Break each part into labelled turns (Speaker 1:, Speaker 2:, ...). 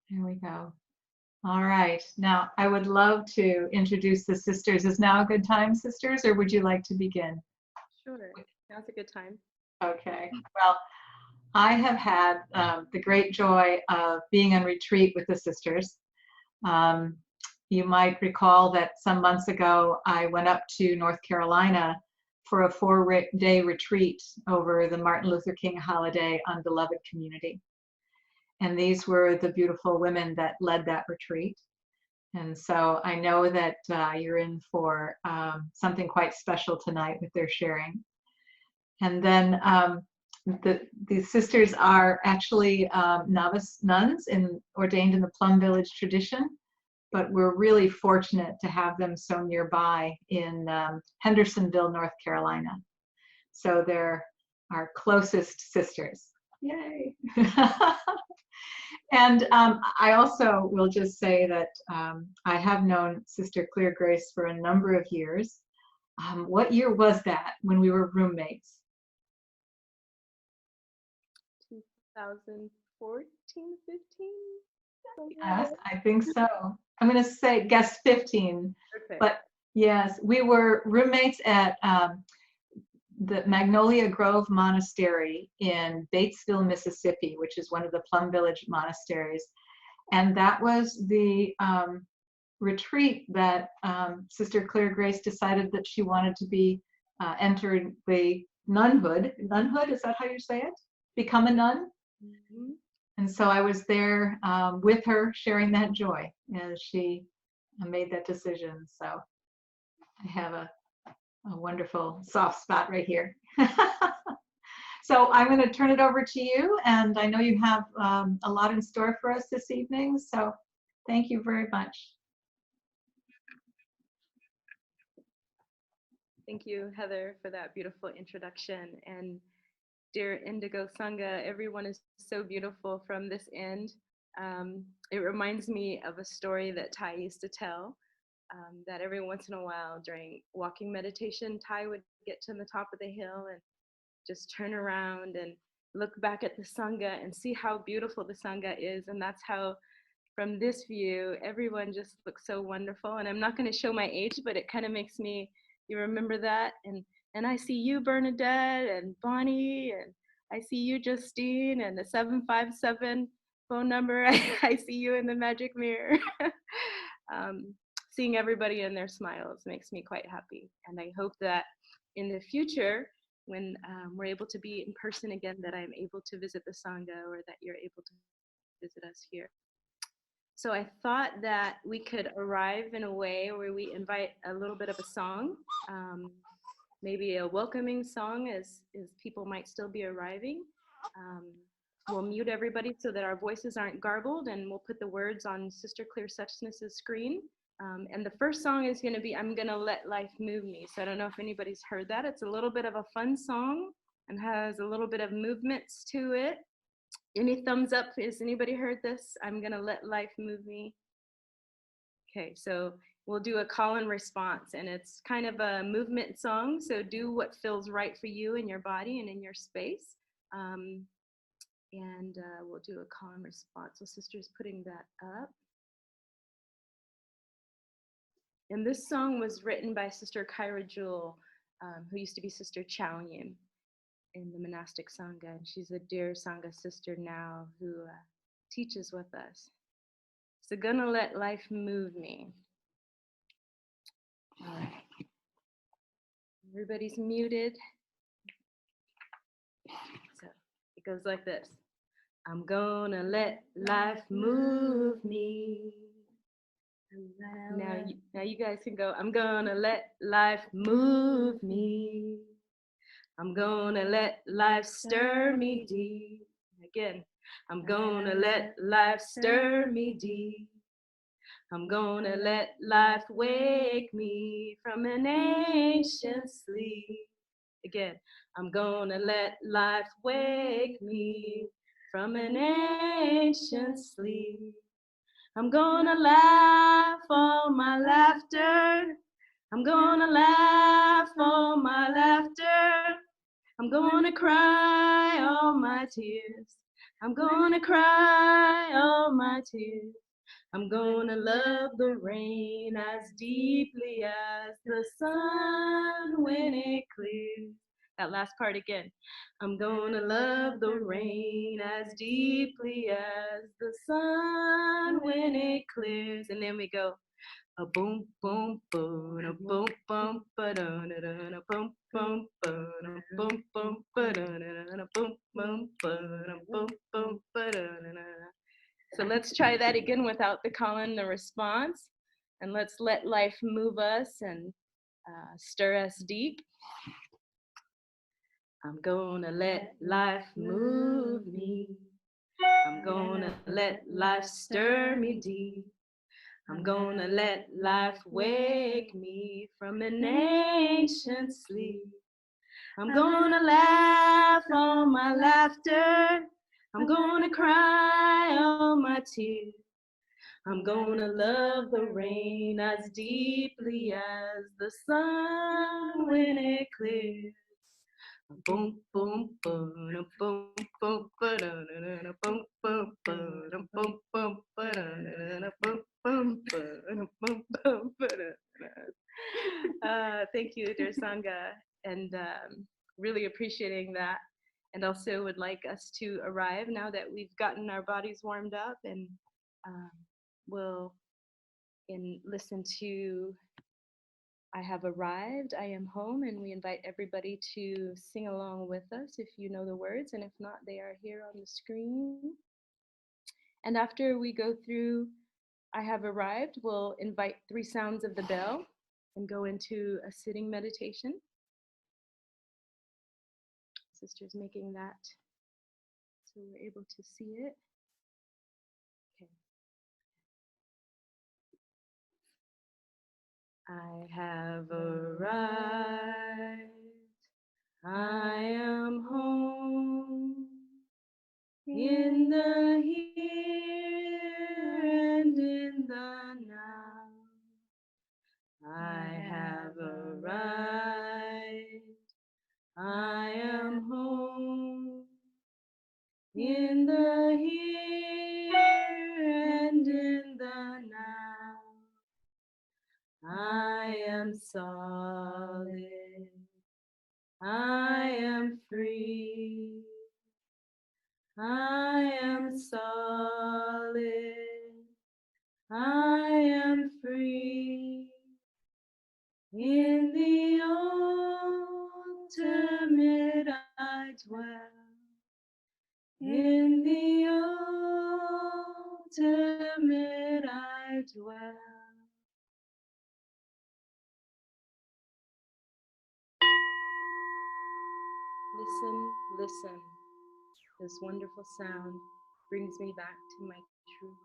Speaker 1: There we go. All right. Now, I would love to introduce the sisters. Is now a good time, sisters, or would you like to begin?
Speaker 2: Sure. Now's a good time.
Speaker 1: Okay. Well, I have had the great joy of being on retreat with the sisters. Um, you might recall that some months ago, I went up to North Carolina for a 4-day retreat over the Martin Luther King holiday on Beloved Community. And these were the beautiful women that led that retreat. And so I know that you're in for something quite special tonight with their sharing. And then the sisters are actually novice nuns ordained in the Plum Village tradition, but we're really fortunate to have them so nearby in Hendersonville, North Carolina. So they're our closest sisters. Yay! And I also will just say that I have known Sister Clear Grace for a number of years. What year was that when we were roommates?
Speaker 2: 2014, 15?
Speaker 1: Yes, I think so. I'm going to guess 15.
Speaker 2: Okay.
Speaker 1: But yes, we were roommates at the Magnolia Grove Monastery in Batesville, Mississippi, which is one of the Plum Village monasteries. And that was the retreat that Sister Clear Grace decided that she wanted to be entered the nunhood. Nunhood, is that how you say it? Become a nun? Mm-hmm. And so I was there with her, sharing that joy as she made that decision. So I have a wonderful soft spot right here. So I'm going to turn it over to you, and I know you have a lot in store for us this evening, so thank you very much.
Speaker 2: Thank you, Heather, for that beautiful introduction. And dear Indigo Sangha, everyone is so beautiful from this end. It reminds me of a story that Thai used to tell, that every once in a while during walking meditation, Thai would get to the top of the hill and just turn around and look back at the Sangha and see how beautiful the Sangha is. And that's how, from this view, everyone just looks so wonderful. And I'm not going to show my age, but it kind of makes me, you remember that? And I see you, Bernadette, and Bonnie, and I see you, Justine, and the 757 phone number. I see you in the magic mirror. Seeing everybody and their smiles makes me quite happy. And I hope that in the future, when we're able to be in person again, that I'm able to visit the Sangha, or that you're able to visit us here. So I thought that we could arrive in a way where we invite a little bit of a song, maybe a welcoming song as people might still be arriving. We'll mute everybody so that our voices aren't garbled, and we'll put the words on Sister Clear Suchness's screen. And the first song is going to be I'm Gonna Let Life Move Me. So I don't know if anybody's heard that. It's a little bit of a fun song and has a little bit of movements to it. Any thumbs up? Has anybody heard this? I'm Gonna Let Life Move Me. Okay, so we'll do a call and response, and it's kind of a movement song. So do what feels right for you in your body and in your space. And we'll do a call and response. So Sister's putting that up. And this song was written by Sister Kyra Jewel, who used to be Sister Chow Yin in the monastic Sangha. And she's a dear Sangha sister now who teaches with us. So Gonna Let Life Move Me. All right. Everybody's muted. So it goes like this. I'm gonna let life move me. Now you guys can go. I'm gonna let life move me. I'm gonna let life stir me deep. Again, I'm gonna let life stir me deep. I'm gonna let life wake me from an ancient sleep. Again, I'm gonna let life wake me from an ancient sleep. I'm gonna laugh all my laughter. I'm gonna laugh all my laughter. I'm gonna cry all my tears. I'm gonna cry all my my tears. I'm gonna love the rain as deeply as the sun when it clears. That last part again. I'm gonna love the rain as deeply as the sun when it clears. And then we go. A boom boom boom, a boom boom ba da da da, a boom boom boom, a boom boom ba da da da, a boom boom boom, a boom boom ba da da da. So let's try that again without the call and the response, and let's let life move us and stir us deep. I'm gonna let life move me. I'm gonna let life stir me deep. I'm gonna let life wake me from an ancient sleep. I'm gonna laugh all my laughter. I'm gonna cry all my tears. I'm gonna love the rain as deeply as the sun when it clears. Boom boom boom, boom boom ba da da da, boom boom boom, boom boom ba da da da, boom boom boom, boom ba da da. Thank you, dear Sangha, and really appreciating that. And also would like us to arrive now that we've gotten our bodies warmed up, and we'll listen to I have arrived, I am home, and we invite everybody to sing along with us if you know the words, and if not, they are here on the screen. And after we go through I have arrived, we'll invite 3 sounds of the bell and go into a sitting meditation. Sister's making that so we're able to see it. Okay. I have arrived. I am home in the here and in the now. I have arrived. I am home in the here and in the now. I am solid. I am free. I am solid. I am free. In the ultimate I dwell. In the ultimate I dwell. Listen, listen. This wonderful sound brings me back to my true home.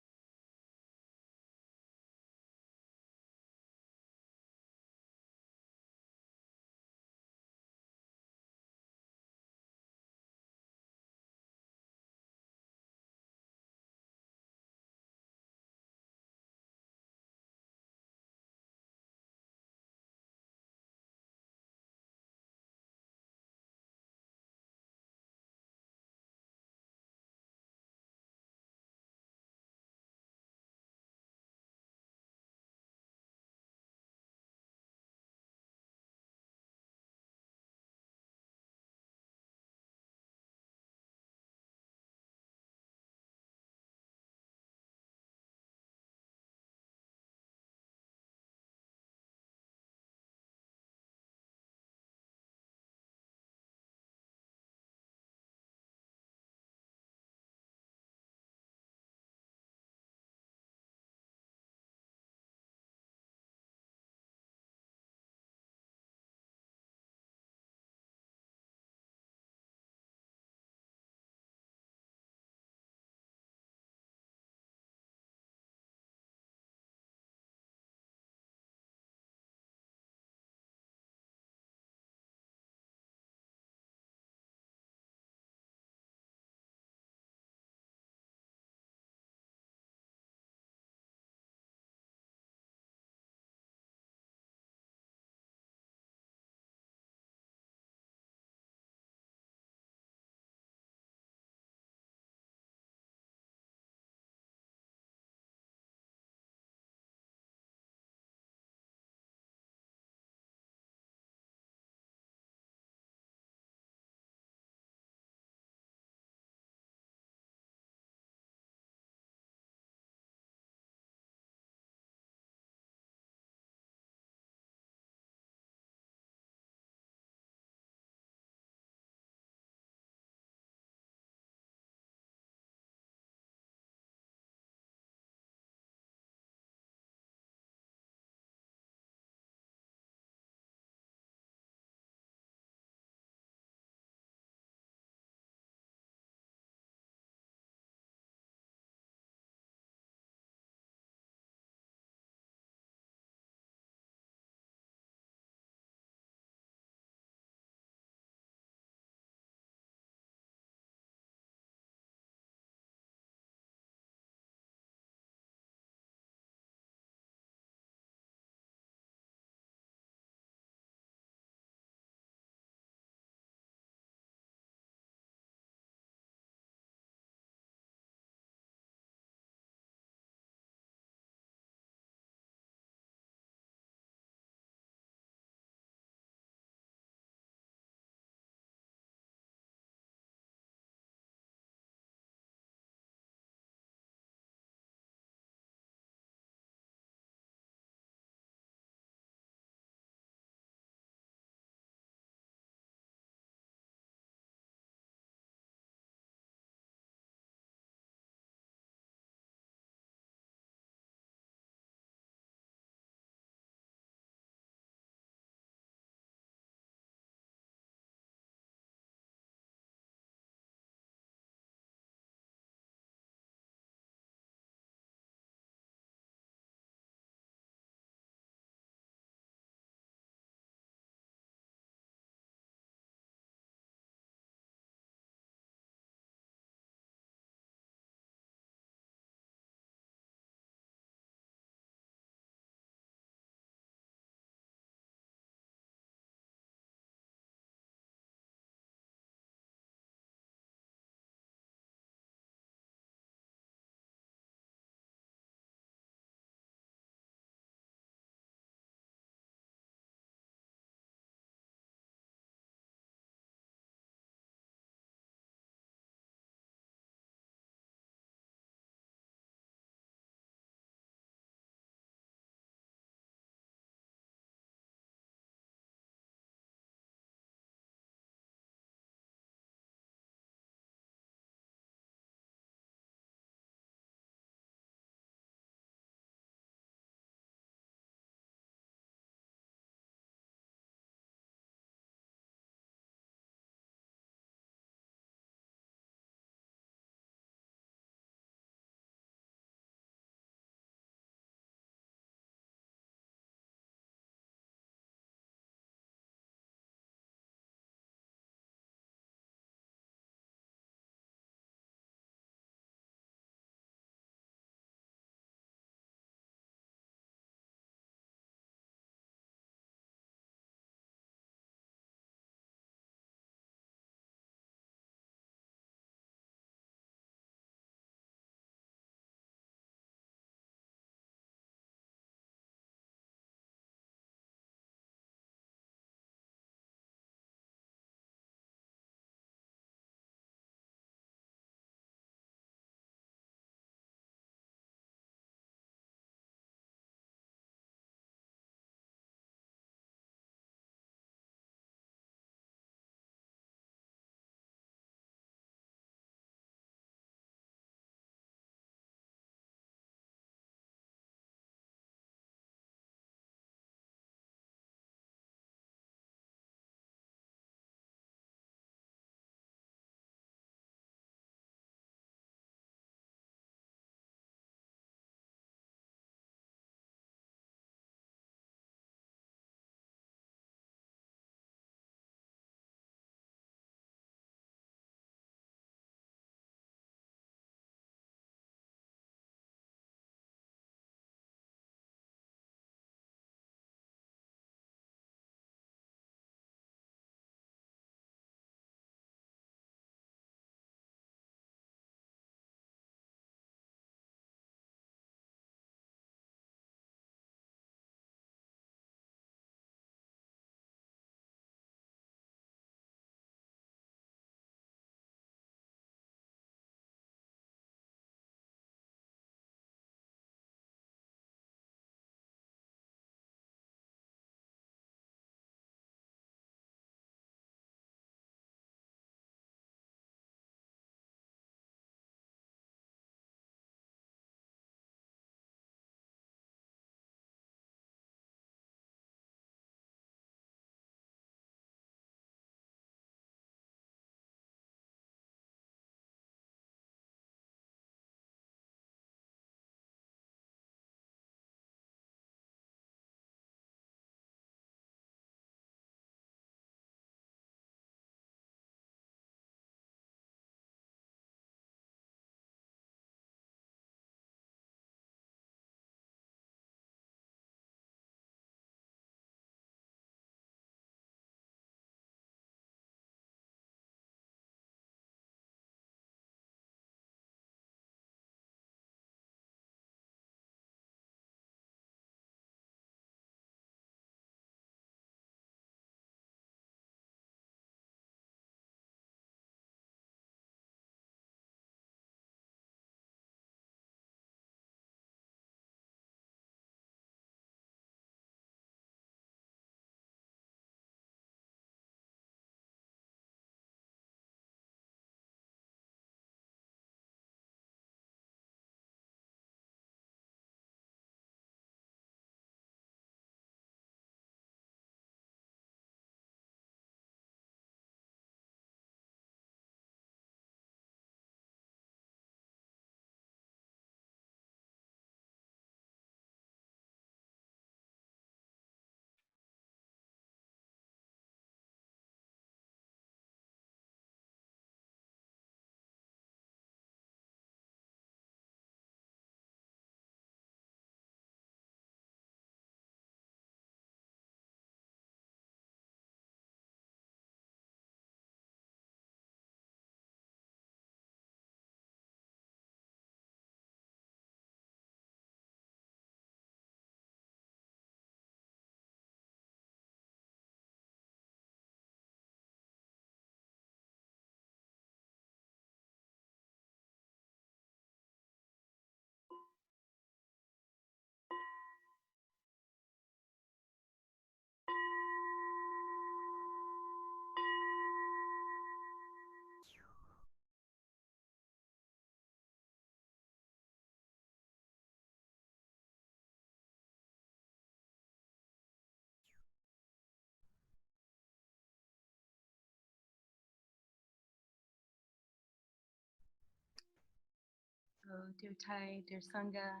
Speaker 2: So, dear Thai, dear Sangha,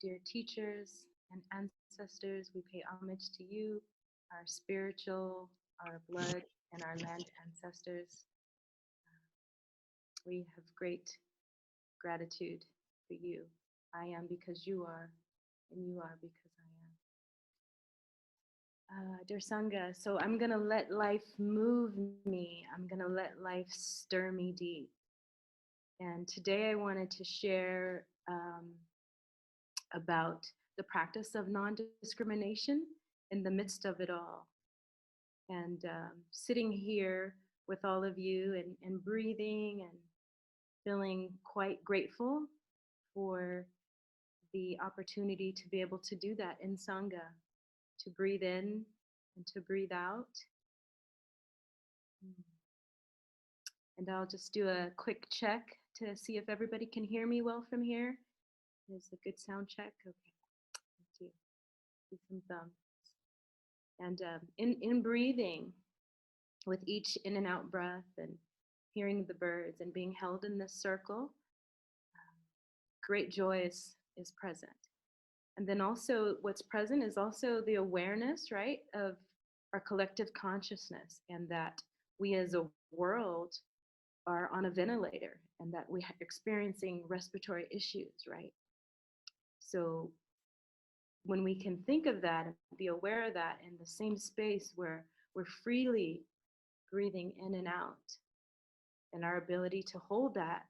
Speaker 2: dear teachers and ancestors, we pay homage to you, our spiritual, our blood, and our land ancestors. We have great gratitude for you. I am because you are, and you are because I am. Dear Sangha, so I'm going to let life move me. I'm going to let life stir me deep. And today I wanted to share about the practice of non-discrimination in the midst of it all. And sitting here with all of you and breathing and feeling quite grateful for the opportunity to be able to do that in Sangha, to breathe in and to breathe out. And I'll just do a quick check to see if everybody can hear me well from here. Is a good sound check? Okay, thank you. Do some thumbs. And in breathing, with each in and out breath and hearing the birds and being held in this circle, great joy is present. And then also what's present is also the awareness, right, of our collective consciousness, and that we as a world are on a ventilator and that we're experiencing respiratory issues, right? So when we can think of that and be aware of that in the same space where we're freely breathing in and out, and our ability to hold that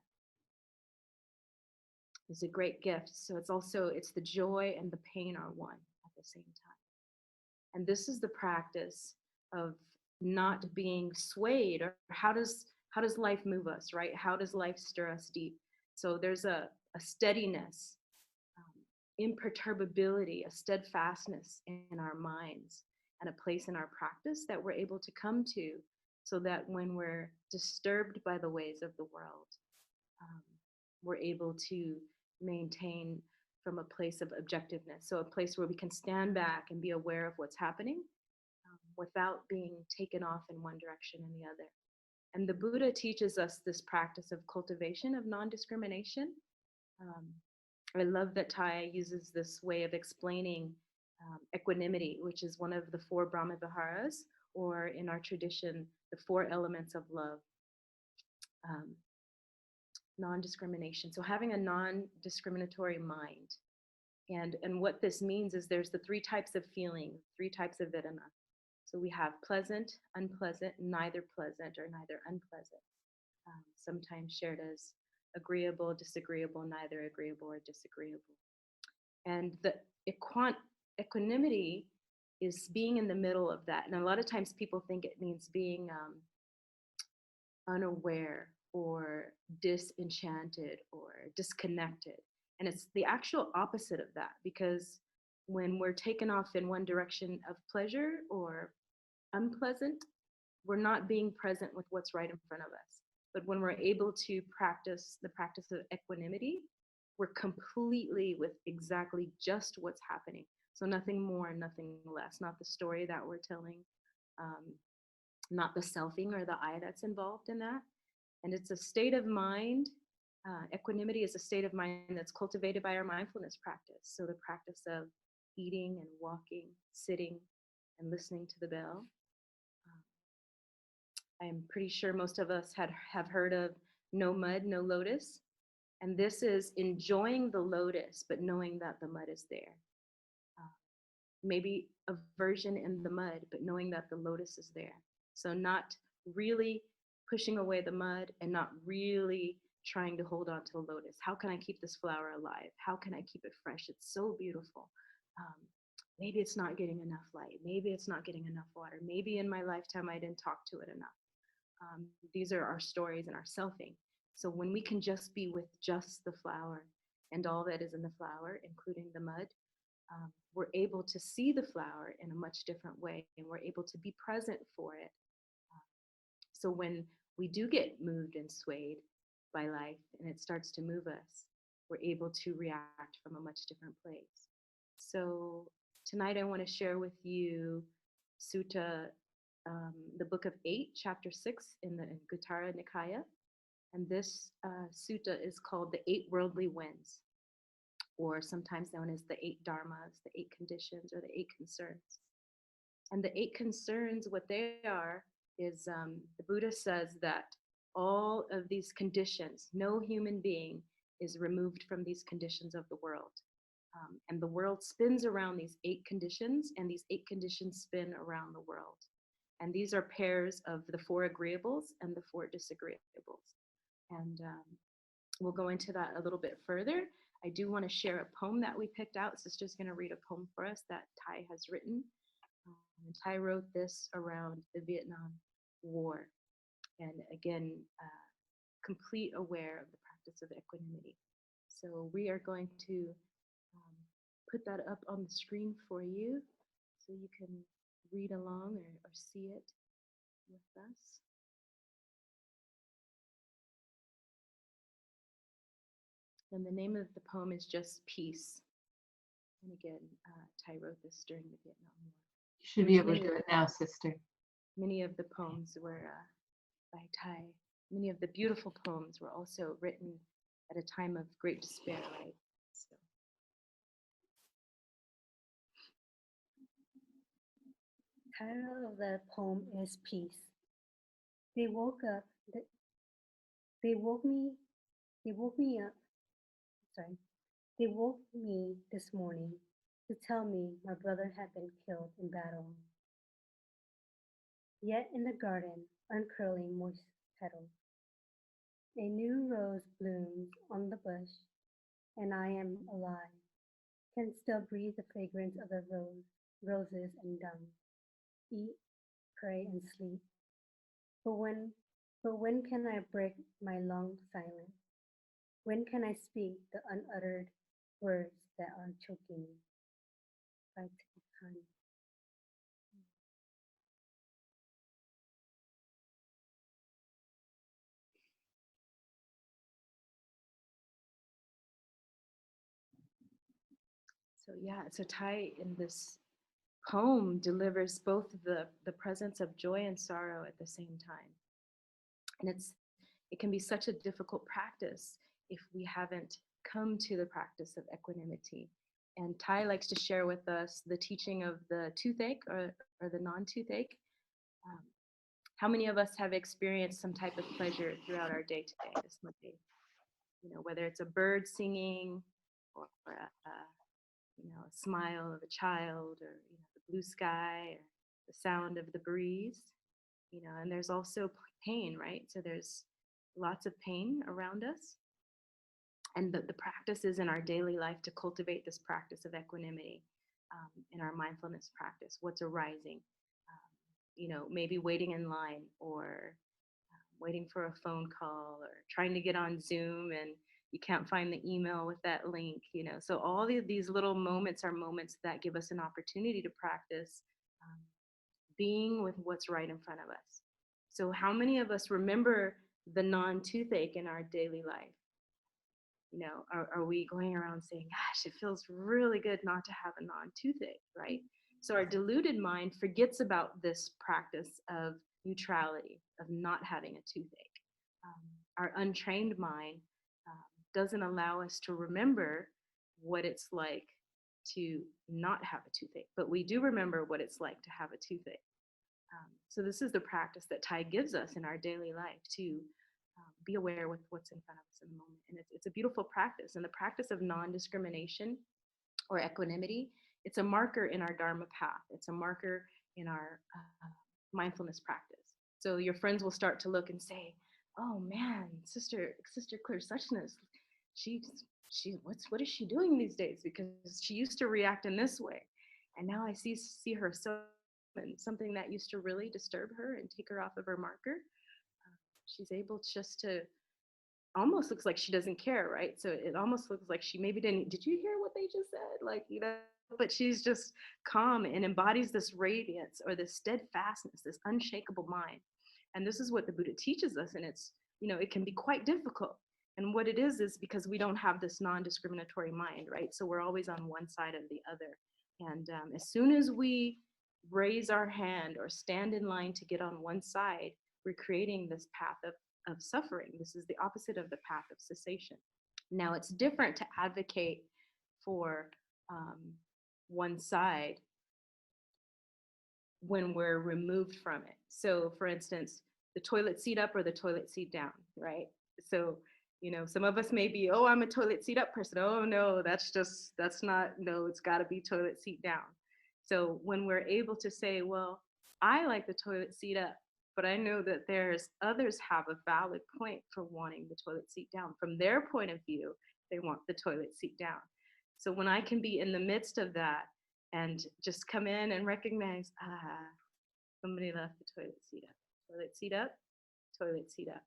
Speaker 2: is a great gift. So it's the joy and the pain are one at the same time. And this is the practice of not being swayed, or how does life move us, right? How does life stir us deep? So there's a steadiness, imperturbability, a steadfastness in our minds, and a place in our practice that we're able to come to, so that when we're disturbed by the ways of the world, we're able to maintain from a place of objectiveness. So a place where we can stand back and be aware of what's happening without being taken off in one direction and the other. And the Buddha teaches us this practice of cultivation of non-discrimination. I love that Thai uses this way of explaining equanimity, which is one of the 4 Brahma Viharas, or in our tradition, the 4 elements of love. Non-discrimination. So having a non-discriminatory mind. And what this means is there's the 3 types of feeling, 3 types of vedana. So we have pleasant, unpleasant, neither pleasant or neither unpleasant. Sometimes shared as agreeable, disagreeable, neither agreeable or disagreeable. And the equanimity is being in the middle of that. And a lot of times people think it means being unaware or disenchanted or disconnected. And it's the actual opposite of that, because when we're taken off in one direction of pleasure or unpleasant, we're not being present with what's right in front of us. But when we're able to practice the practice of equanimity, we're completely with exactly just what's happening. So nothing more, nothing less, not the story that we're telling, not the selfing or the I that's involved in that. And it's a state of mind. Equanimity is a state of mind that's cultivated by our mindfulness practice. So the practice of eating and walking, sitting, and listening to the bell. I'm pretty sure most of us have heard of no mud, no lotus. And this is enjoying the lotus, but knowing that the mud is there. Maybe aversion in the mud, but knowing that the lotus is there. So not really pushing away the mud and not really trying to hold on to the lotus. How can I keep this flower alive? How can I keep it fresh? It's so beautiful. Maybe it's not getting enough light. Maybe it's not getting enough water. Maybe in my lifetime I didn't talk to it enough. These are our stories and our selfing. So when we can just be with just the flower and all that is in the flower, including the mud, we're able to see the flower in a much different way, and we're able to be present for it. So when we do get moved and swayed by life and it starts to move us, we're able to react from a much different place. So tonight I want to share with you Sutta, the book of 8, chapter 6 in the Uttara Nikaya. And this sutta is called the Eight Worldly Winds, or sometimes known as the Eight Dharmas, the Eight Conditions, or the Eight Concerns. And the Eight Concerns, what they are, is the Buddha says that all of these conditions, no human being is removed from these conditions of the world. And the world spins around these eight conditions, and these eight conditions spin around the world. And these are pairs of the four agreeables and the four disagreeables. And we'll go into that a little bit further. I do want to share a poem that we picked out. Sister's going to read a poem for us that Thai has written. And Thai wrote this around the Vietnam War. And again, complete aware of the practice of equanimity. So we are going to put that up on the screen for you so you can read along or see it with us. And the name of the poem is just Peace. And again, Thai wrote this during the Vietnam War.
Speaker 1: You should be able to do it now, sister.
Speaker 2: Many of the poems were by Thai. Many of the beautiful poems were also written at a time of great despair, right? So.
Speaker 3: Title of the poem is Peace. They woke me this morning to tell me my brother had been killed in battle. Yet in the garden, uncurling moist petals, a new rose blooms on the bush, and I am alive, can still breathe the fragrance of the roses and dung, eat, pray, and sleep. But when can I break my long silence? When can I speak the unuttered words that are choking me? By time.
Speaker 2: So yeah, so Thai in this poem delivers both the presence of joy and sorrow at the same time. And it can be such a difficult practice if we haven't come to the practice of equanimity. And Thai likes to share with us the teaching of the toothache or the non-toothache. How many of us have experienced some type of pleasure throughout our day today? This might be, whether it's a bird singing or a smile of a child, or the blue sky, or the sound of the breeze, and there's also pain, right? So there's lots of pain around us. And the practice is in our daily life to cultivate this practice of equanimity in our mindfulness practice. What's arising? Maybe waiting in line, or waiting for a phone call, or trying to get on Zoom and you can't find the email with that link, So all these little moments are moments that give us an opportunity to practice being with what's right in front of us. So how many of us remember the non-toothache in our daily life? Are we going around saying, gosh, it feels really good not to have a non-toothache, right? So our deluded mind forgets about this practice of neutrality, of not having a toothache. Our untrained mind doesn't allow us to remember what it's like to not have a toothache, but we do remember what it's like to have a toothache. So this is the practice that Thai gives us in our daily life to be aware with what's in front of us in the moment. And it's a beautiful practice. And the practice of non-discrimination or equanimity, it's a marker in our Dharma path. It's a marker in our mindfulness practice. So your friends will start to look and say, oh man, Sister Clear Suchness, what is she doing these days? Because she used to react in this way. And now I see her something that used to really disturb her and take her off of her marker. She's able just to, almost looks like she doesn't care, right? So it almost looks like she maybe did you hear what they just said? But she's just calm and embodies this radiance or this steadfastness, this unshakable mind. And this is what the Buddha teaches us. And it's, it can be quite difficult. And what it is because we don't have this non-discriminatory mind, right? So we're always on one side or the other. And as soon as we raise our hand or stand in line to get on one side, we're creating this path of of suffering. This is the opposite of the path of cessation. Now, it's different to advocate for one side when we're removed from it. So, for instance, the toilet seat up or the toilet seat down, right? So, some of us may be, oh, I'm a toilet seat up person. Oh, no, that's not, no, it's got to be toilet seat down. So when we're able to say, well, I like the toilet seat up, but I know that others have a valid point for wanting the toilet seat down. From their point of view, they want the toilet seat down. So when I can be in the midst of that and just come in and recognize, somebody left the toilet seat up. Toilet seat up, toilet seat up.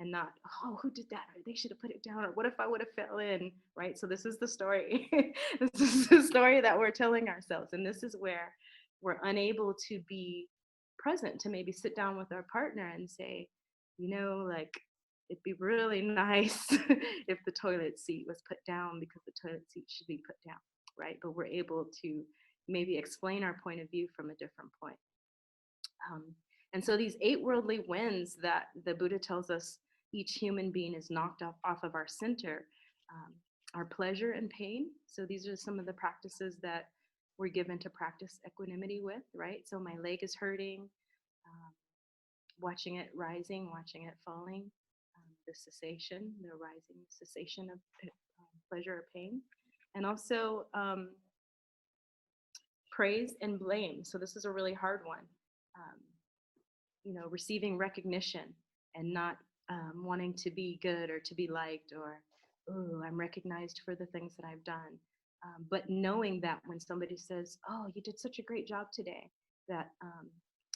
Speaker 2: And not, oh, who did that? Or they should have put it down. Or what if I would have fell in, right? So this is the story. This is the story that we're telling ourselves. And this is where we're unable to be present, to maybe sit down with our partner and say, like, it'd be really nice if the toilet seat was put down, because the toilet seat should be put down, right? But we're able to maybe explain our point of view from a different point. And so these 8 worldly winds that the Buddha tells us each human being is knocked off of our center, are pleasure and pain. So these are some of the practices that we're given to practice equanimity with, right? So my leg is hurting, watching it rising, watching it falling, the cessation, the rising cessation of pleasure or pain. And also praise and blame. So this is a really hard one. Receiving recognition and not wanting to be good or to be liked, or, oh, I'm recognized for the things that I've done. But knowing that when somebody says, oh, you did such a great job today, that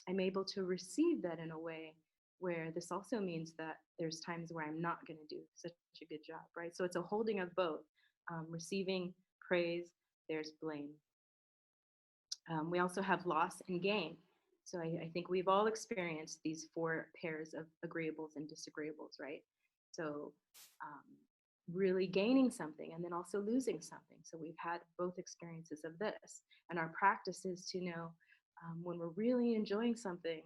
Speaker 2: I'm able to receive that in a way where this also means that there's times where I'm not going to do such a good job, right? So it's a holding of both, receiving praise, there's blame. We also have loss and gain. So I think we've all experienced these 4 pairs of agreeables and disagreeables, right? So really gaining something and then also losing something. So we've had both experiences of this. And our practice is to know when we're really enjoying something,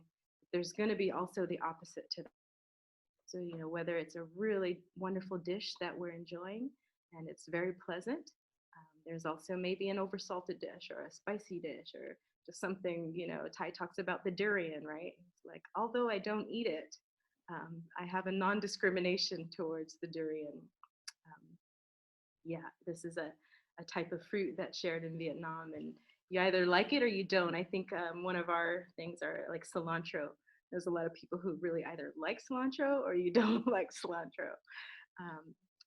Speaker 2: there's going to be also the opposite to that. So, whether it's a really wonderful dish that we're enjoying and it's very pleasant, there's also maybe an oversalted dish or a spicy dish or just something, Thai talks about the durian, right? It's like, although I don't eat it, I have a non-discrimination towards the durian. This is a type of fruit that's shared in Vietnam, and you either like it or you don't. I think one of our things are like cilantro. There's a lot of people who really either like cilantro or you don't like cilantro.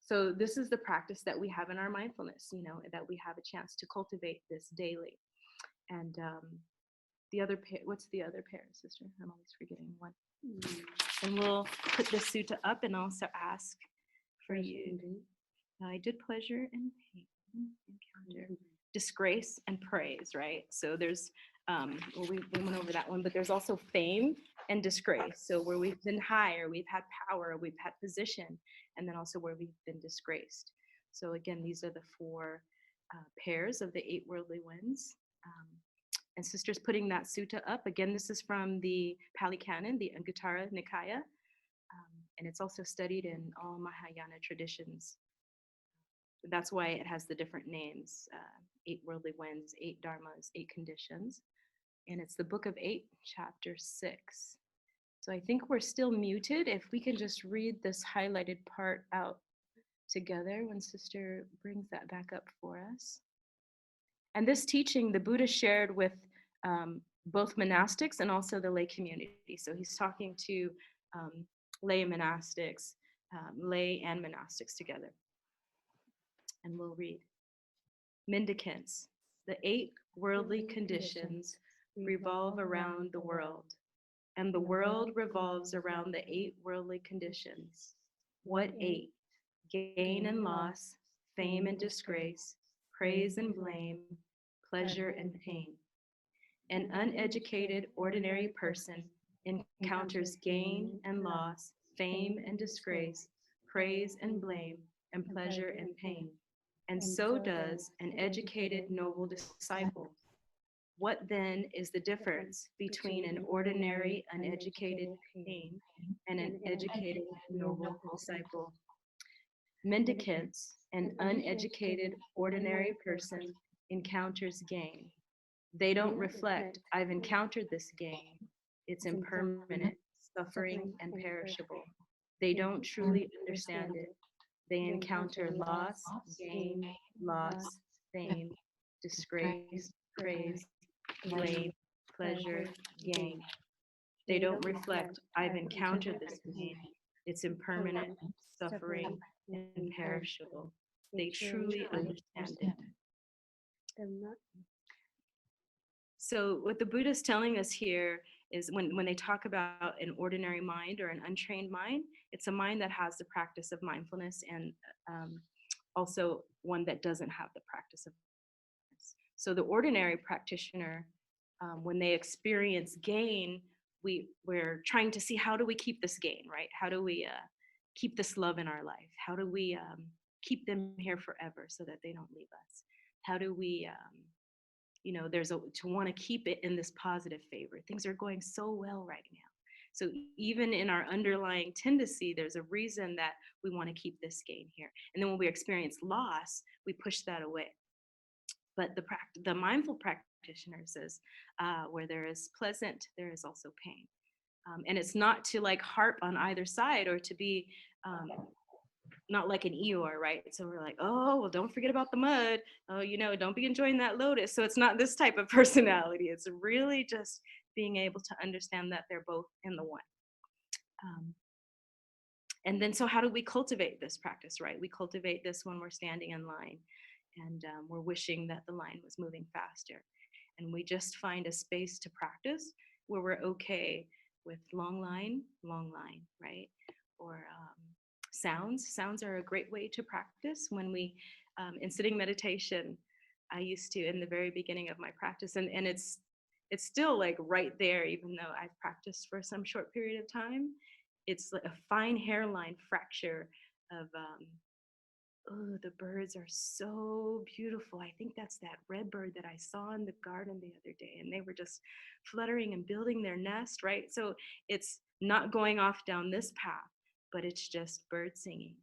Speaker 2: So this is the practice that we have in our mindfulness, that we have a chance to cultivate this daily. And the other pair, what's the other pair, sister? I'm always forgetting one. And we'll put the sutta up and also ask for you. I did pleasure and pain, encounter, disgrace and praise, right? So there's, we went over that one, but there's also fame and disgrace. So where we've been high, or we've had power, or we've had position, and then also where we've been disgraced. So again, these are the 4 pairs of the 8 worldly winds. And sisters putting that sutta up. Again, this is from the Pali Canon, the Anguttara Nikaya, and it's also studied in all Mahayana traditions. That's why it has the different names, 8 worldly winds, 8 dharmas, 8 conditions. And it's the Book of 8, chapter 6. So I think we're still muted. If we can just read this highlighted part out together when sister brings that back up for us. And this teaching, the Buddha shared with both monastics and also the lay community. So he's talking to lay monastics, lay and monastics together. And we'll read. Mendicants, the 8 worldly conditions revolve around the world, and the world revolves around the 8 worldly conditions. What 8? Gain and loss, fame and disgrace, praise and blame, pleasure and pain. An uneducated, ordinary person encounters gain and loss, fame and disgrace, praise and blame, and pleasure and pain. And so does an educated, noble disciple. What then is the difference between an ordinary, uneducated pain and an educated, noble disciple? Mendicants, an uneducated, ordinary person encounters gain. They don't reflect, I've encountered this gain. It's impermanent, suffering, and perishable. They don't truly understand it. They encounter loss, gain, loss, fame, disgrace, praise, blame, pleasure, gain. They don't reflect, I've encountered this gain. It's impermanent, suffering, and perishable. They truly understand it. So what the Buddha is telling us here is when they talk about an ordinary mind or an untrained mind, it's a mind that has the practice of mindfulness and also one that doesn't have the practice of mindfulness. So the ordinary practitioner, when they experience gain, we're trying to see, how do we keep this gain, right? How do we keep this love in our life? How do we keep them here forever so that they don't leave us? How do we to want to keep it in this positive favor? Things are going so well right now. So even in our underlying tendency, there's a reason that we want to keep this gain here. And then when we experience loss, we push that away. But the mindful practitioner says, where there is pleasant, there is also pain. And it's not to like harp on either side or to be not like an Eeyore, right? So we're like, oh, well, don't forget about the mud. Oh, don't be enjoying that lotus. So it's not this type of personality. It's really just being able to understand that they're both in the one. And then, so how do we cultivate this practice, right? We cultivate this when we're standing in line and we're wishing that the line was moving faster. And we just find a space to practice where we're okay with long line, right? Or sounds are a great way to practice. When we in sitting meditation, I used to, in the very beginning of my practice, and it's still like right there, even though I've practiced for some short period of time, it's like a fine hairline fracture of oh, the birds are so beautiful. I think that's that red bird that I saw in the garden the other day, and they were just fluttering and building their nest, right? So it's not going off down this path, but it's just bird singing,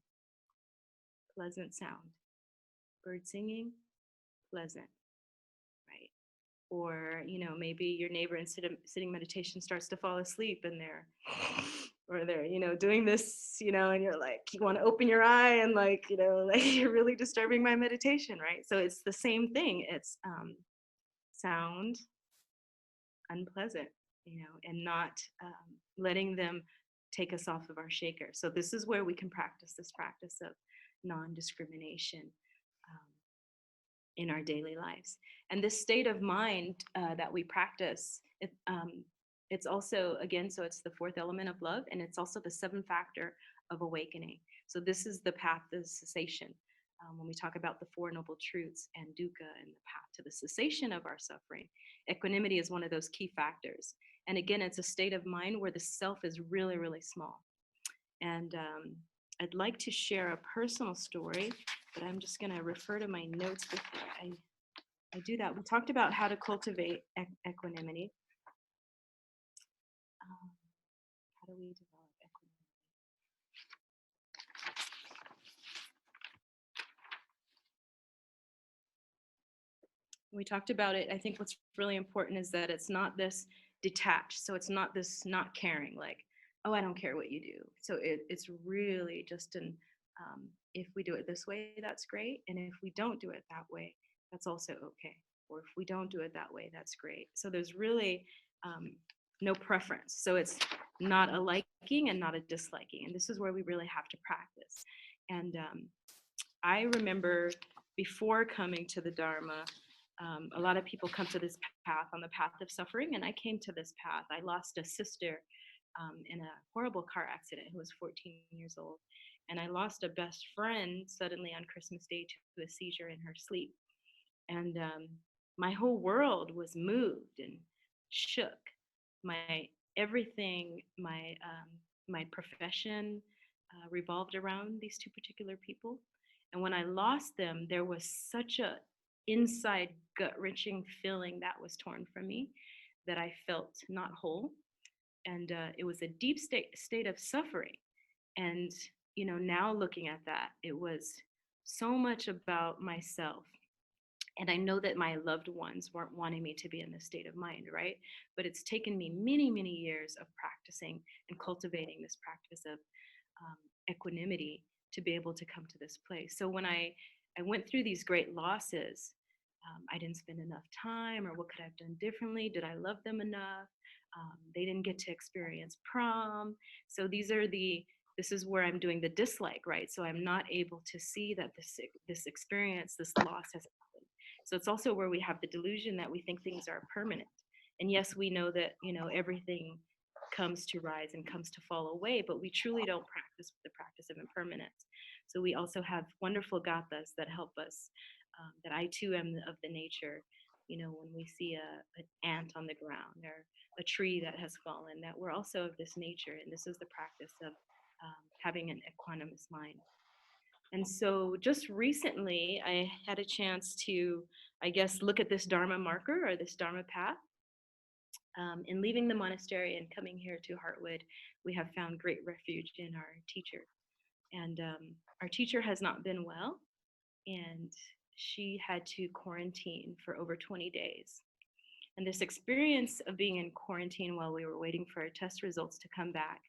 Speaker 2: pleasant sound. Bird singing, pleasant, right? Or, maybe your neighbor in sitting meditation starts to fall asleep and they're doing this, and you're like, you want to open your eye and like you're really disturbing my meditation, right? So it's the same thing. It's sound, unpleasant, and not letting them take us off of our shaker. So this is where we can practice this practice of non-discrimination in our daily lives. And this state of mind that we practice, it's also, again, so it's the fourth element of love, and it's also the seventh factor of awakening. So this is the path of cessation. When we talk about the Four Noble Truths and dukkha and the path to the cessation of our suffering, equanimity is one of those key factors. And again, it's a state of mind where the self is really, really small. And I'd like to share a personal story, but I'm just going to refer to my notes before I do that. We talked about how to cultivate equanimity. How do we develop equanimity? We talked about it. I think what's really important is that it's not this detached. So it's not this not caring, like, oh, I don't care what you do. So it's really just if we do it this way, that's great. And if we don't do it that way, that's also okay. Or if we don't do it that way, that's great. So there's really no preference. So it's not a liking and not a disliking. And this is where we really have to practice. And I remember before coming to the Dharma, a lot of people come to this path on the path of suffering, and I came to this path. I lost a sister in a horrible car accident who was 14 years old, and I lost a best friend suddenly on Christmas Day to a seizure in her sleep. And my whole world was moved and shook. My everything, my profession revolved around these two particular people. And when I lost them, there was such a inside gut-wrenching feeling that was torn from me, that I felt not whole. And it was a deep state of suffering. And, now looking at that, it was so much about myself. And I know that my loved ones weren't wanting me to be in this state of mind, right? But it's taken me many, many years of practicing and cultivating this practice of equanimity to be able to come to this place. So when I went through these great losses, I didn't spend enough time, or what could I have done differently? Did I love them enough? They didn't get to experience prom. So this is where I'm doing the dislike, right? So I'm not able to see that this experience, this loss has happened. So it's also where we have the delusion that we think things are permanent. And yes, we know that, everything comes to rise and comes to fall away, but we truly don't practice the practice of impermanence. So we also have wonderful gathas that help us, that I too am of the nature, when we see an ant on the ground or a tree that has fallen, that we're also of this nature. And this is the practice of having an equanimous mind. And so just recently, I had a chance to, I guess, look at this Dharma marker or this Dharma path. In leaving the monastery and coming here to Heartwood, we have found great refuge in our teacher. And our teacher has not been well, and she had to quarantine for over 20 days. And this experience of being in quarantine while we were waiting for our test results to come back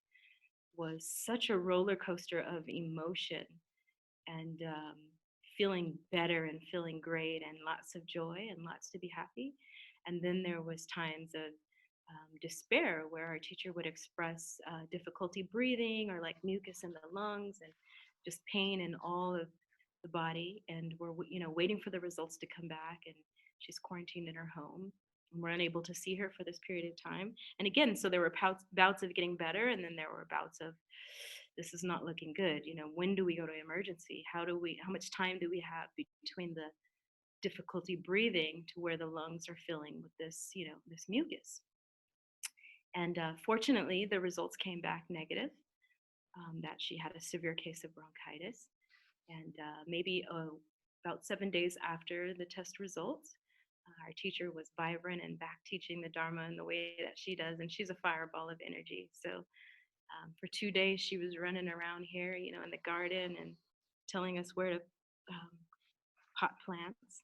Speaker 2: was such a roller coaster of emotion and feeling better and feeling great and lots of joy and lots to be happy. And then there was times of despair where our teacher would express difficulty breathing or like mucus in the lungs and just pain in all of the body. And we're waiting for the results to come back, and she's quarantined in her home. And we're unable to see her for this period of time. And again, so there were bouts of getting better, and then there were bouts of this is not looking good. When do we go to emergency? How much time do we have between the difficulty breathing to where the lungs are filling with this, this mucus? And fortunately, the results came back negative, that she had a severe case of bronchitis. And maybe about 7 days after the test results, our teacher was vibrant and back teaching the Dharma in the way that she does. And she's a fireball of energy. So for 2 days, she was running around here, in the garden and telling us where to pot plants.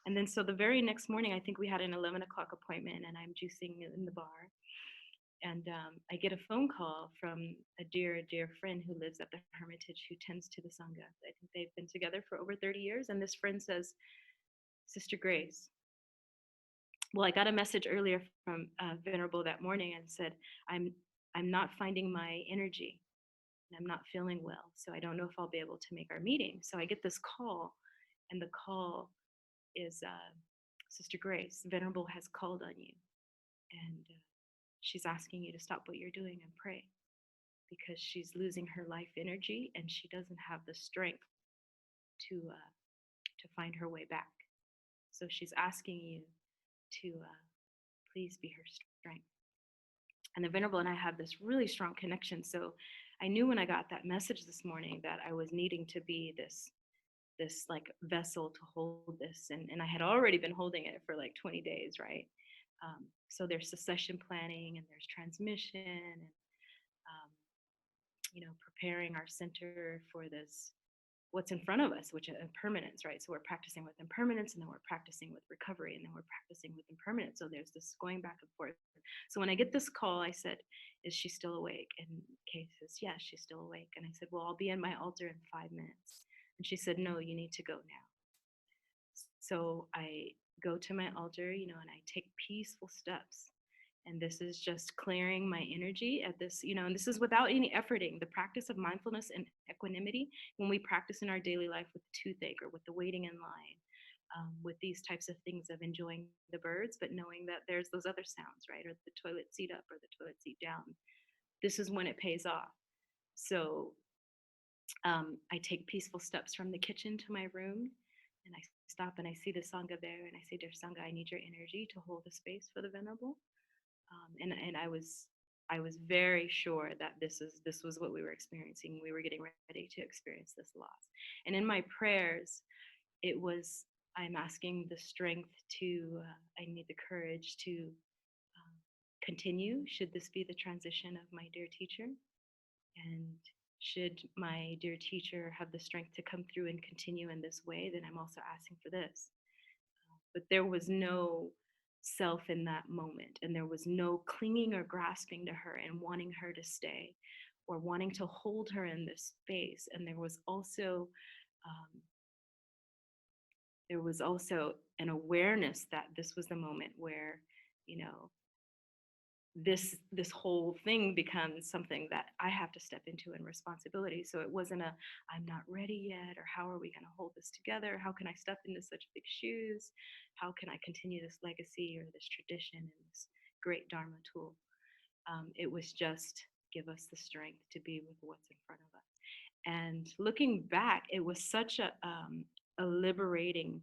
Speaker 2: And then so the very next morning, I think we had an 11 o'clock appointment, and I'm juicing in the bar. And I get a phone call from a dear, dear friend who lives at the Hermitage who tends to the Sangha. I think they've been together for over 30 years. And this friend says, Sister Grace. Well, I got a message earlier from Venerable that morning and said, I'm not finding my energy and I'm not feeling well. So I don't know if I'll be able to make our meeting. So I get this call, and the call is Sister Grace. Venerable has called on you. And she's asking you to stop what you're doing and pray, because she's losing her life energy and she doesn't have the strength to find her way back. So she's asking you to please be her strength. And the Venerable and I have this really strong connection. So I knew when I got that message this morning that I was needing to be this like vessel to hold this. And I had already been holding it for like 20 days, right? So there's succession planning and there's transmission and, preparing our center for this, what's in front of us, which is impermanence, right? So we're practicing with impermanence, and then we're practicing with recovery, and then we're practicing with impermanence. So there's this going back and forth. So when I get this call, I said, is she still awake? And Kay says, yes, she's still awake. And I said, well, I'll be in my altar in 5 minutes. And she said, no, you need to go now. So I go to my altar, and I take peaceful steps. And this is just clearing my energy at this, and this is without any efforting. The practice of mindfulness and equanimity, when we practice in our daily life with toothache or with the waiting in line, with these types of things of enjoying the birds, but knowing that there's those other sounds, right? Or the toilet seat up or the toilet seat down. This is when it pays off. So I take peaceful steps from the kitchen to my room, and I stop and I see the Sangha there, and I say, dear Sangha, I need your energy to hold the space for the Venerable. And I was very sure that this was what we were experiencing. We were getting ready to experience this loss. And in my prayers, it was I'm asking the strength to, I need the courage to continue, should this be the transition of my dear teacher. And should my dear teacher have the strength to come through and continue in this way, then I'm also asking for this. But there was no self in that moment, and there was no clinging or grasping to her and wanting her to stay or wanting to hold her in this space. And um, there was also an awareness that this was the moment where, you know, this whole thing becomes something that I have to step into in responsibility. So it wasn't a I'm not ready yet, or how are we going to hold this together? How can I step into such big shoes? How can I continue this legacy or this tradition and this great Dharma tool? It was just give us the strength to be with what's in front of us. And looking back, it was such a liberating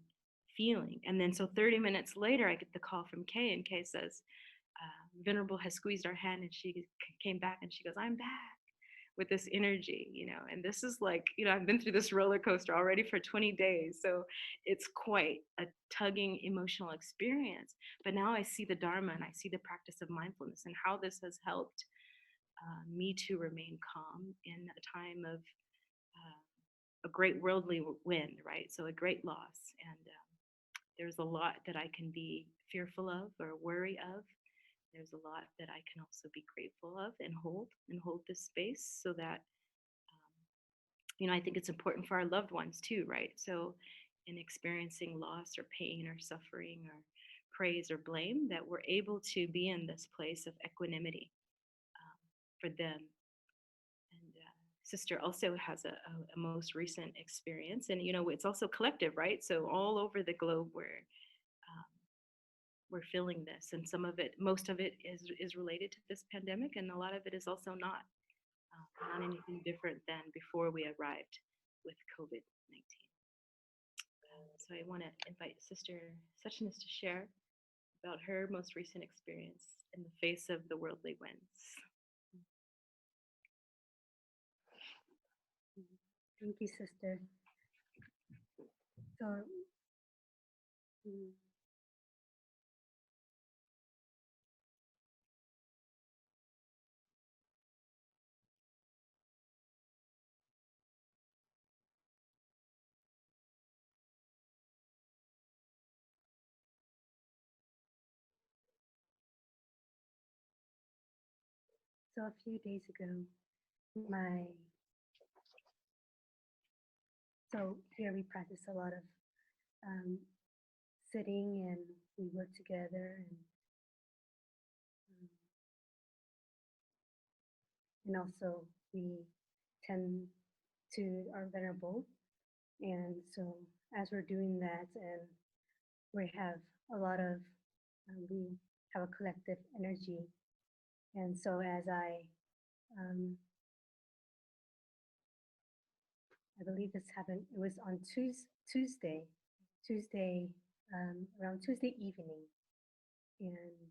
Speaker 2: feeling. And then so 30 minutes later, I get the call from Kay, and Kay says, Venerable has squeezed our hand, and she came back and she goes, I'm back with this energy, you know. And this is like, you know, I've been through this roller coaster already for 20 days. So it's quite a tugging emotional experience. But now I see the Dharma and I see the practice of mindfulness and how this has helped me to remain calm in a time of a great worldly wind, right? So a great loss. And there's a lot that I can be fearful of or worry of. There's a lot that I can also be grateful of and hold this space so that, you know, I think it's important for our loved ones too, right? So in experiencing loss or pain or suffering or praise or blame, that we're able to be in this place of equanimity for them. And sister also has a most recent experience, and you know, it's also collective, right? So all over the globe we're feeling this, and some of it, most of it is related to this pandemic, and a lot of it is also not anything different than before we arrived with COVID-19. So I want to invite Sister Suchness to share about her most recent experience in the face of the worldly winds.
Speaker 3: Thank you, sister. So, so a few days ago, so here we practice a lot of sitting, and we work together, and also we tend to our venerable. And so as we're doing that, and we have a lot of, we have a collective energy. And so as I believe this happened, it was on Tuesday, around Tuesday evening. And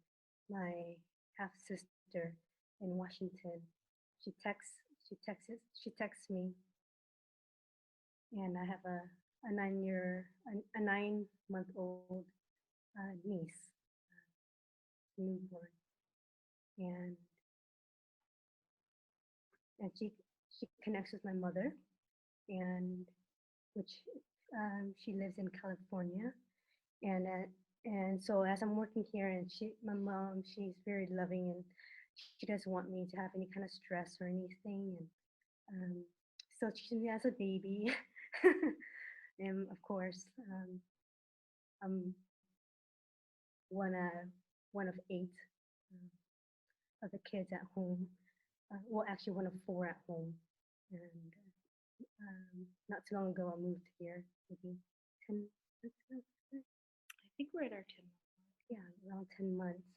Speaker 3: my half sister in Washington, she texts me, and I have a 9-month-old niece, newborn, and she connects with my mother, and which she lives in California, and so as I'm working here, and my mom, she's very loving, and she doesn't want me to have any kind of stress or anything, and so she has a baby, and of course, I'm one of 8 of the kids at home. Well, actually, one of 4 at home, and not too long ago, I moved here, maybe 10 months ago.
Speaker 2: I think we're at our 10 months.
Speaker 3: Yeah, around 10 months.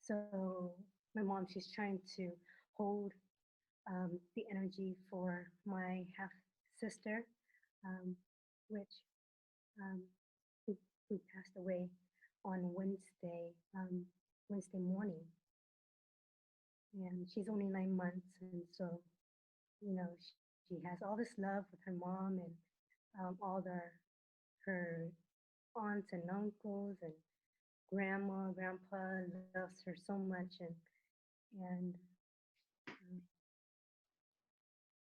Speaker 3: So my mom, she's trying to hold the energy for my half sister, which who passed away on Wednesday morning, and she's only 9 months, and so, you know, she has all this love with her mom, and all her aunts and uncles and grandma, grandpa loves her so much, and um,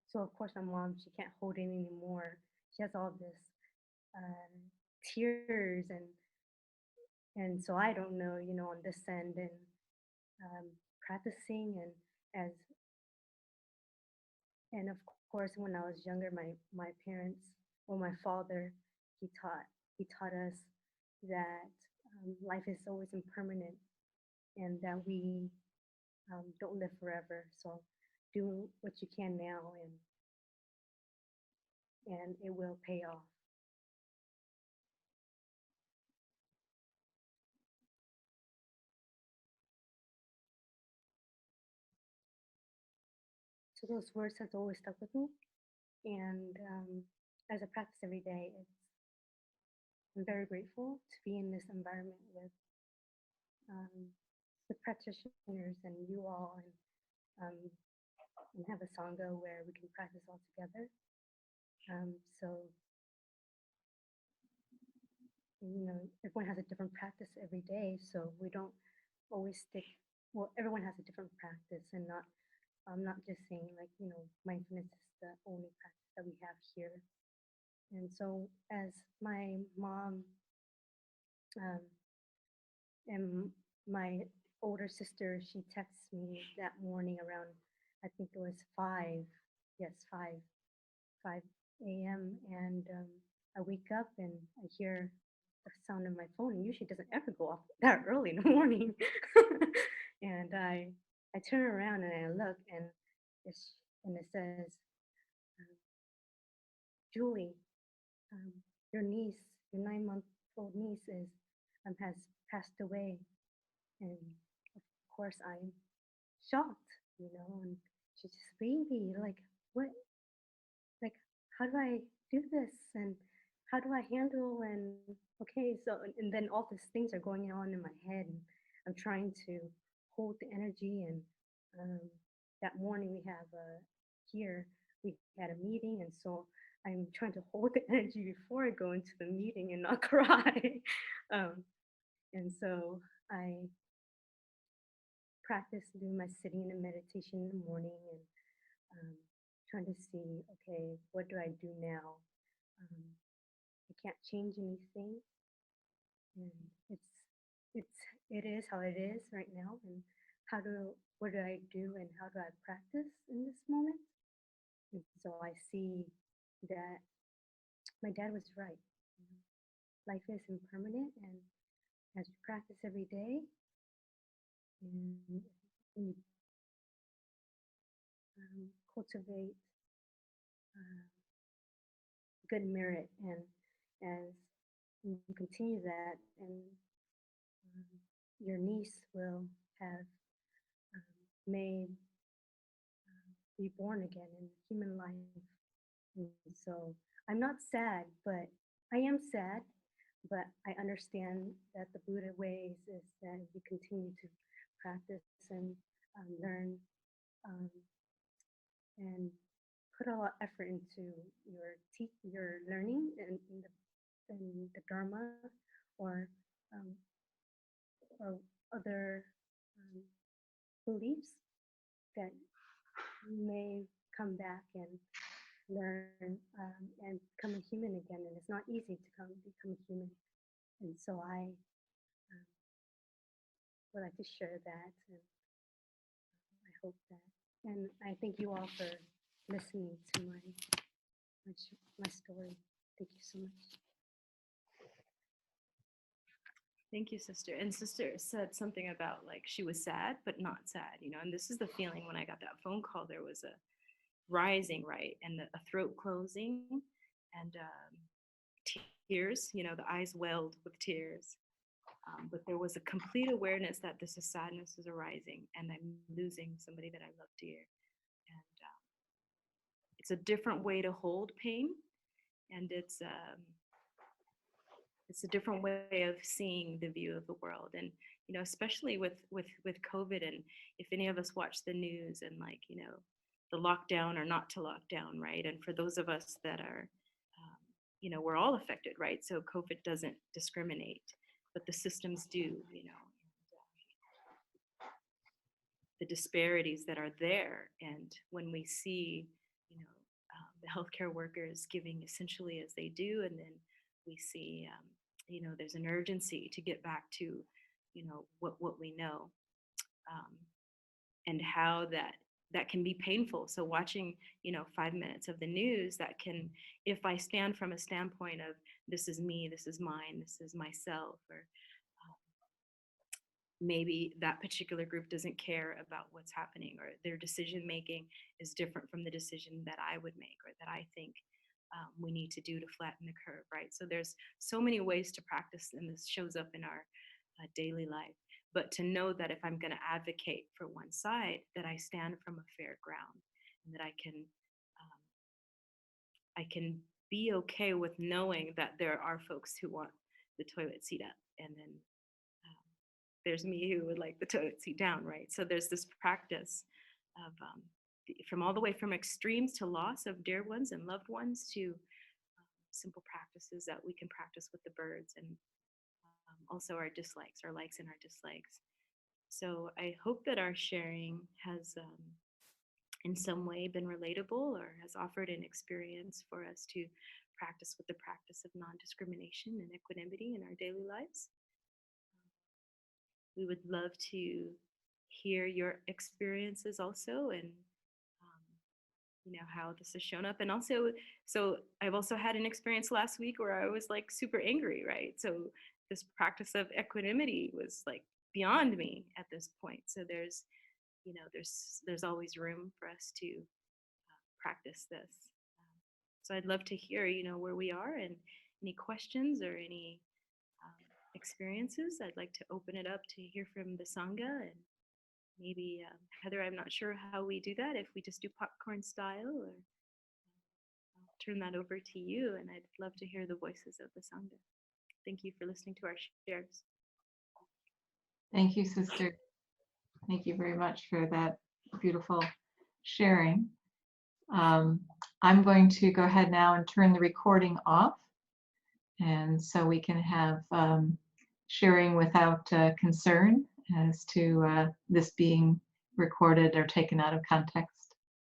Speaker 3: so of course my mom, she can't hold it anymore. She has all this uh, tears, and so I don't know, on this end, and practicing, as and of course when I was younger, my parents, or my father, he taught us that life is always impermanent, and that we don't live forever. So do what you can now, and it will pay off. So those words has always stuck with me, and as I practice every day, I'm very grateful to be in this environment um, with practitioners and you all, and have a sangha where we can practice all together. So everyone has a different practice every day, so we don't always stick. Well, everyone has a different practice, and not I'm not just saying like mindfulness is the only practice that we have here. And so as my mom um, and my older sister, she texts me that morning around, I think it was 5, yes, 5 a.m. And I wake up and I hear the sound of my phone. And usually it doesn't ever go off that early in the morning. And I turn around and I look, and it says, um, Julie, um, your niece, your 9-month-old niece has passed away. And of course I'm shocked, and she's just a baby. Like, what? Like, how do I do this? And how do I handle? And okay, so and then all these things are going on in my head, and I'm trying to hold the energy. And um, that morning we had a meeting, and so I'm trying to hold the energy before I go into the meeting and not cry. um, and so I practice doing my sitting and meditation in the morning, and trying to see, okay, what do I do now? Um, I can't change anything, and it is how it is right now. And what do I do, and how do I practice in this moment? And so I see that my dad was right. Life is impermanent, and as you practice every day, and you cultivate uh, good merit, and as you continue that, and your niece will have may be born again in human life. And so I'm not sad, but I am sad, but I understand that the Buddha ways is that you continue to practice and learn, um, and put a lot of effort into your learning, in the Dharma, or um, or other beliefs, that you may come back and learn, and become a human again. And it's not easy to become a human. And so I would like to share that, and I hope that. And I thank you all for listening to my story. Thank you so much.
Speaker 2: Thank you, sister. And sister said something about like she was sad, but not sad, and this is the feeling when I got that phone call. There was a rising, right, and a throat closing, and tears, the eyes welled with tears. But there was a complete awareness that this is sadness is arising, and I'm losing somebody that I love dear. And it's a different way to hold pain, and it's a different way of seeing the view of the world. And especially with COVID, and if any of us watch the news, and like the lockdown or not to lockdown, right? And for those of us that are we're all affected, right? So COVID doesn't discriminate, but the systems do, the disparities that are there. And when we see, the healthcare workers giving essentially as they do, and then we see, there's an urgency to get back to, what we know, and how that can be painful. So watching, 5 minutes of the news, that can, if I stand from a standpoint of this is me, this is mine, this is myself, or maybe that particular group doesn't care about what's happening, or their decision making is different from the decision that I would make, or that I think we need to do to flatten the curve, right? So there's so many ways to practice, and this shows up in our daily life. But to know that if I'm going to advocate for one side, that I stand from a fair ground, and that I can be okay with knowing that there are folks who want the toilet seat up, and then there's me who would like the toilet seat down, right? So there's this practice of from all the way from extremes to loss of dear ones and loved ones, to simple practices that we can practice with the birds, and also our dislikes, our likes and our dislikes. So I hope that our sharing has in some way been relatable, or has offered an experience for us to practice with the practice of non-discrimination and equanimity in our daily lives. We would love to hear your experiences also, and how this has shown up. And also, so I've also had an experience last week where I was like super angry, right? So this practice of equanimity was like beyond me at this point. So there's always room for us to practice this. So I'd love to hear, where we are, and any questions or any experiences. I'd like to open it up to hear from the Sangha, and maybe Heather, I'm not sure how we do that, if we just do popcorn style, or I'll turn that over to you, and I'd love to hear the voices of the Sangha. Thank you for listening to our shares.
Speaker 1: Thank you, sister. Thank you very much for that beautiful sharing. I'm going to go ahead now and turn the recording off, and so we can have sharing without concern as to this being recorded or taken out of context.